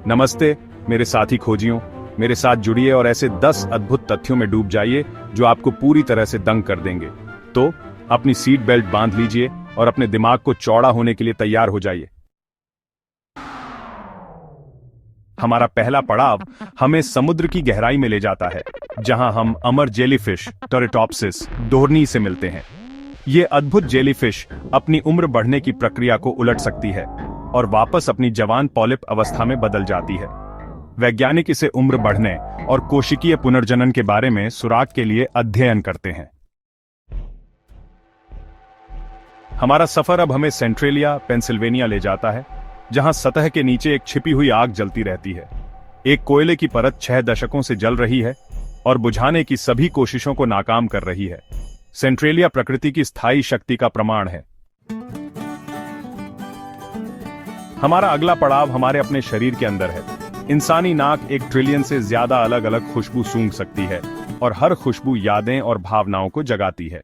नमस्ते मेरे साथी खोजियों, मेरे साथ जुड़िए और ऐसे 10 अद्भुत तथ्यों में डूब जाइए जो आपको पूरी तरह से दंग कर देंगे। तो अपनी सीट बेल्ट बांध लीजिए और अपने दिमाग को चौड़ा होने के लिए तैयार हो जाइए। हमारा पहला पड़ाव हमें समुद्र की गहराई में ले जाता है, जहां हम अमर जेलीफिश टेरेटॉप्सिस डोरनी से मिलते हैं। ये अद्भुत जेलीफिश अपनी उम्र बढ़ने की प्रक्रिया को उलट सकती है और वापस अपनी जवान पॉलिप अवस्था में बदल जाती है। वैज्ञानिक इसे उम्र बढ़ने और कोशिकीय पुनर्जनन के बारे में सुराग के लिए अध्ययन करते हैं। हमारा सफर अब हमें सेंट्रेलिया पेंसिल्वेनिया ले जाता है, जहां सतह के नीचे एक छिपी हुई आग जलती रहती है। एक कोयले की परत 6 दशकों से जल रही है और बुझाने की सभी कोशिशों को नाकाम कर रही है। सेंट्रेलिया प्रकृति की स्थायी शक्ति का प्रमाण है। हमारा अगला पड़ाव हमारे अपने शरीर के अंदर है। इंसानी नाक 1 ट्रिलियन से ज्यादा अलग अलग खुशबू सूंघ सकती है और हर खुशबू यादें और भावनाओं को जगाती है।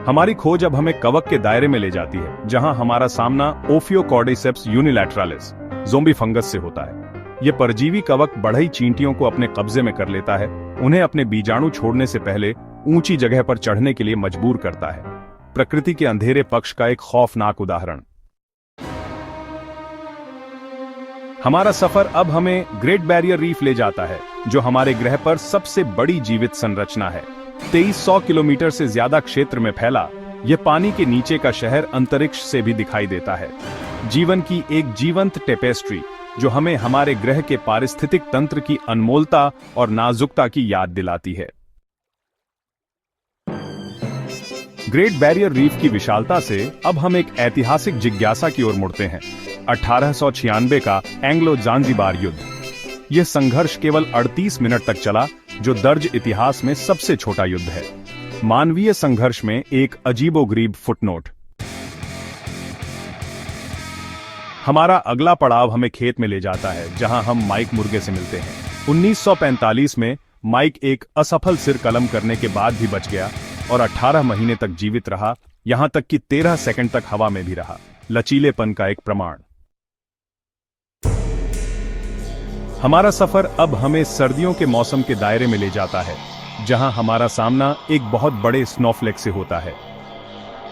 हमारी खोज अब हमें कवक के दायरे में ले जाती है, जहां हमारा सामना ओफियोकॉर्डिसेप्स यूनिलैटरालिस ज़ोंबी फंगस से होता है। यह परजीवी कवक बढ़ई चींटियों को अपने कब्जे में कर लेता है, उन्हें अपने बीजाणु छोड़ने से पहले ऊंची जगह पर चढ़ने के लिए मजबूर करता है। प्रकृति के अंधेरे पक्ष का एक खौफनाक उदाहरण। हमारा सफर अब हमें ग्रेट बैरियर रीफ ले जाता है, जो हमारे ग्रह पर सबसे बड़ी जीवित संरचना है। 2300 किलोमीटर से ज्यादा क्षेत्र में फैला यह पानी के नीचे का शहर अंतरिक्ष से भी दिखाई देता है। जीवन की एक जीवंत टेपेस्ट्री जो हमें हमारे ग्रह के पारिस्थितिक तंत्र की अनमोलता और नाजुकता की याद दिलाती है। ग्रेट बैरियर रीफ की विशालता से अब हम एक ऐतिहासिक जिज्ञासा की ओर मुड़ते हैं। 1896 का एंग्लो जांजिबार युद्ध। यह संघर्ष केवल 38 मिनट तक चला, जो दर्ज इतिहास में सबसे छोटा युद्ध है। मानवीय संघर्ष में एक अजीबोगरीब फुटनोट। हमारा अगला पड़ाव हमें खेत में ले जाता है, जहां हम माइक मुर्गे से मिलते हैं। 1945 में माइक एक असफल सिर कलम करने के बाद भी बच गया और 18 महीने तक जीवित रहा, यहां तक कि 13 सेकंड तक हवा में भी रहा। लचीलेपन का एक प्रमाण। हमारा सफर अब हमें सर्दियों के मौसम के दायरे में ले जाता है, जहां हमारा सामना एक बहुत बड़े स्नोफ्लेक से होता है।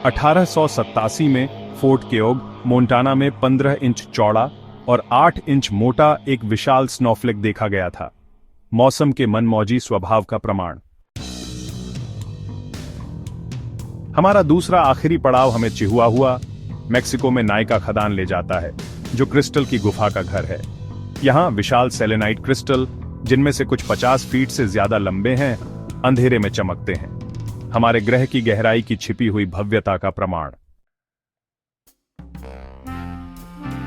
1887 में फोर्ट केओग, मोंटाना में 15 इंच चौड़ा और 8 इंच मोटा एक विशाल स्नोफ्लेक देखा गया था। मौसम के मनमौजी स्वभाव का प्रमाण। हमारा दूसरा आखिरी पड़ाव हमें चिहुआहुआ, मेक्सिको में नाइका खदान ले जाता है, जो क्रिस्टल की गुफा का घर है। यहां विशाल सेलेनाइट क्रिस्टल, जिनमें से कुछ 50 फीट से ज्यादा लंबे हैं, अंधेरे में चमकते हैं। हमारे ग्रह की गहराई की छिपी हुई भव्यता का प्रमाण।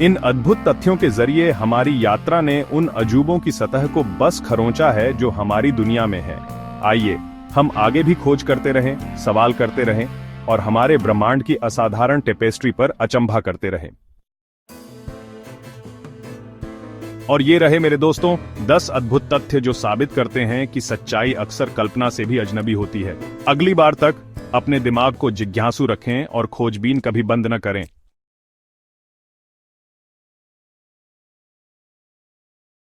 इन अद्भुत तथ्यों के जरिए हमारी यात्रा ने उन अजूबों की सतह को बस खरोंचा है जो हमारी दुनिया में है। आइए हम आगे भी खोज करते रहें, सवाल करते रहें और हमारे ब्रह्मांड की असाधारण टेपेस्ट्री पर अचंभा करते रहें। और ये रहे मेरे दोस्तों 10 अद्भुत तथ्य जो साबित करते हैं कि सच्चाई अक्सर कल्पना से भी अजनबी होती है। अगली बार तक अपने दिमाग को जिज्ञासु रखें और खोजबीन कभी बंद न करें।